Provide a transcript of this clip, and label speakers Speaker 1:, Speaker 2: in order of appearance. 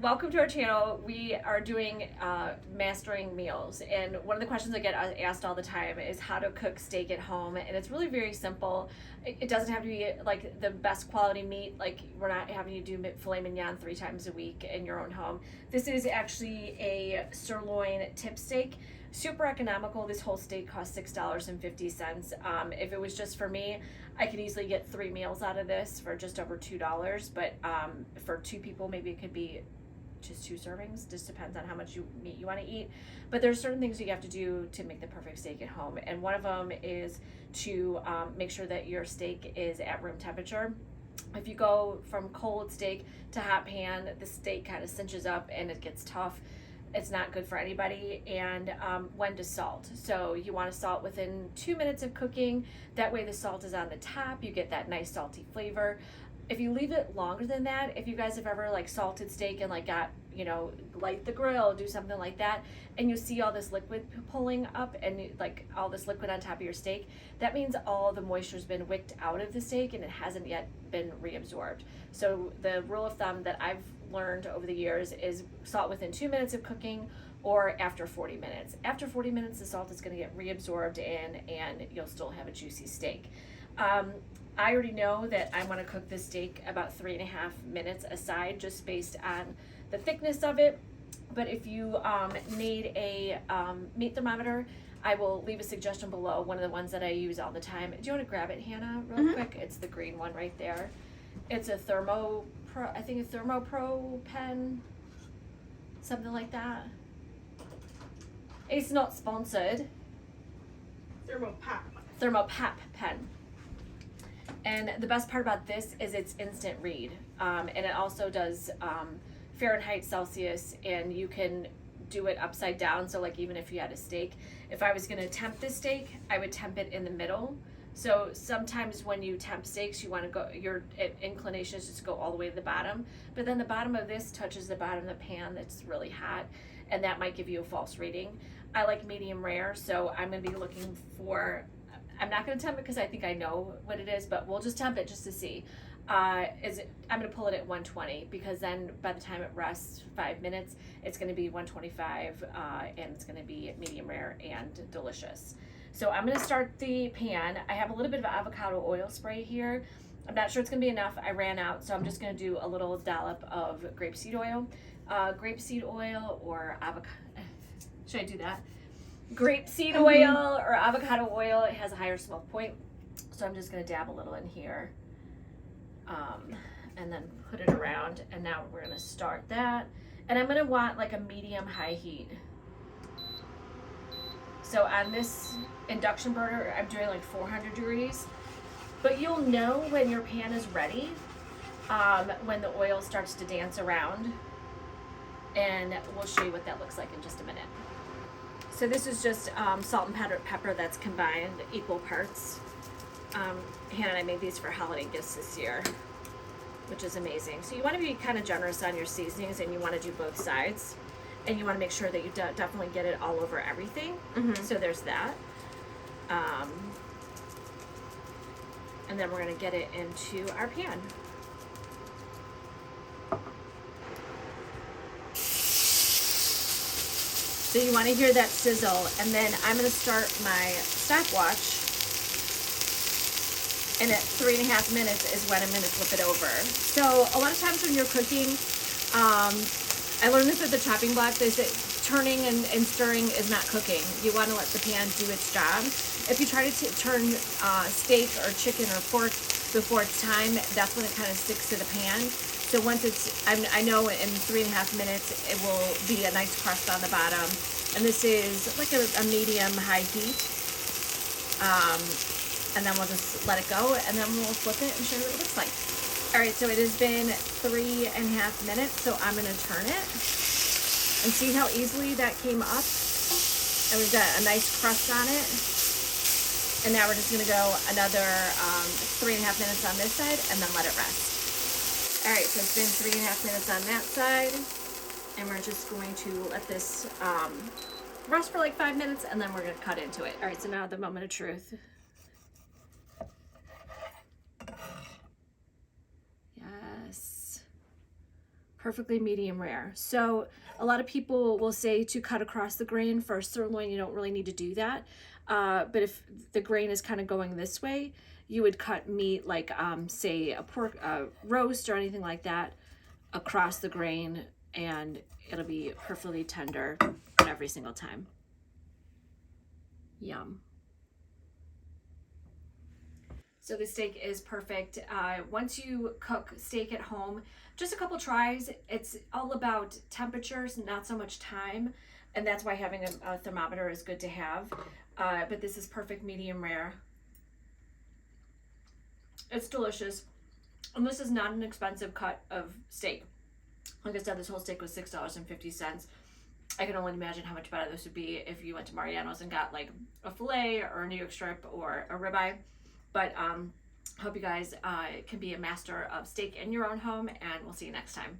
Speaker 1: welcome to our channel. We are doing mastering meals, and one of the questions I get asked all the time is how to cook steak at home, and it's really very simple. It doesn't have to be like the best quality meat, like we're not having you do filet mignon 3 times a week in your own home. This is actually a sirloin tip steak. Super economical. This whole steak costs $6.50. If it was just for me, I could easily get 3 meals out of this for just over $2, but for 2 people, maybe it could be just 2 servings. Just depends on how much meat you want to eat. But there's certain things you have to do to make the perfect steak at home, and one of them is to make sure that your steak is at room temperature. If you go from cold steak to hot pan, the steak kind of cinches up and it gets tough. It's not good for anybody. And when to salt. So you want to salt within 2 minutes of cooking. That way the salt is on the top. You get that nice salty flavor. If you leave it longer than that, if you guys have ever like salted steak and like got, light the grill, do something like that, and you see all this liquid pulling up and like all this liquid on top of your steak, that means all the moisture's been wicked out of the steak and it hasn't yet been reabsorbed. So the rule of thumb that I've learned over the years is salt within 2 minutes of cooking or after 40 minutes. After 40 minutes, the salt is going to get reabsorbed in and you'll still have a juicy steak. I already know that I want to cook this steak about 3.5 minutes aside, just based on the thickness of it. But if you need a meat thermometer, I will leave a suggestion below, one of the ones that I use all the time. Do you want to grab it, Hannah, real quick? It's the green one right there. It's a Thermopro pen, something like that. It's not sponsored. Thermopap pen. And the best part about this is it's instant read. And it also does Fahrenheit, Celsius, and you can do it upside down. So like even if you had a steak, if I was gonna temp this steak, I would temp it in the middle. So sometimes when you temp steaks, you want to go, your inclination is just to go all the way to the bottom, but then the bottom of this touches the bottom of the pan that's really hot, and that might give you a false reading. I like medium rare, so I'm going to be looking for, I'm not going to temp it because I think I know what it is, but we'll just temp it just to see. I'm going to pull it at 120 because then by the time it rests 5 minutes, it's going to be 125 and it's going to be medium rare and delicious. So I'm going to start the pan. I have a little bit of avocado oil spray here. I'm not sure it's going to be enough. I ran out, so I'm just going to do a little dollop of grapeseed oil. Grapeseed oil or avocado, should I do that? Grapeseed oil or avocado oil, it has a higher smoke point. So I'm just going to dab a little in here and then put it around. And now we're going to start that. And I'm going to want like a medium high heat. So on this induction burner, I'm doing like 400 degrees, but you'll know when your pan is ready, when the oil starts to dance around, and we'll show you what that looks like in just a minute. So this is just salt and pepper that's combined equal parts. Hannah and I made these for holiday gifts this year, which is amazing. So you want to be kind of generous on your seasonings, and you want to do both sides. And you want to make sure that you definitely get it all over everything. So there's that. And then we're going to get it into our pan. So you want to hear that sizzle. And then I'm going to start my stopwatch. And at 3.5 minutes is when I'm going to flip it over. So a lot of times when you're cooking, I learned this with the chopping block. They say turning and stirring is not cooking. You want to let the pan do its job. If you try to turn steak or chicken or pork before it's time, that's when it kind of sticks to the pan. So once it's, I know in 3.5 minutes, it will be a nice crust on the bottom. And this is like a medium high heat. And then we'll just let it go, and then we'll flip it and show you what it looks like. All right, so it has been 3.5 minutes, so I'm gonna turn it and see how easily that came up. And we've got a nice crust on it. And now we're just gonna go another 3.5 minutes on this side and then let it rest. All right, so it's been 3.5 minutes on that side. And we're just going to let this rest for like 5 minutes, and then we're gonna cut into it. All right, so now the moment of truth. perfectly medium rare. So a lot of people will say to cut across the grain. For sirloin, you don't really need to do that. But if the grain is kind of going this way, you would cut meat like say a pork roast or anything like that across the grain, and it'll be perfectly tender every single time. Yum. So the steak is perfect. Once you cook steak at home, just a couple tries. It's all about temperatures, not so much time. And that's why having a thermometer is good to have. But this is perfect medium rare. It's delicious. And this is not an expensive cut of steak. Like I said, this whole steak was $6.50. I can only imagine how much better this would be if you went to Mariano's and got like a filet or a New York strip or a ribeye. But hope you guys can be a master of steak in your own home, and we'll see you next time.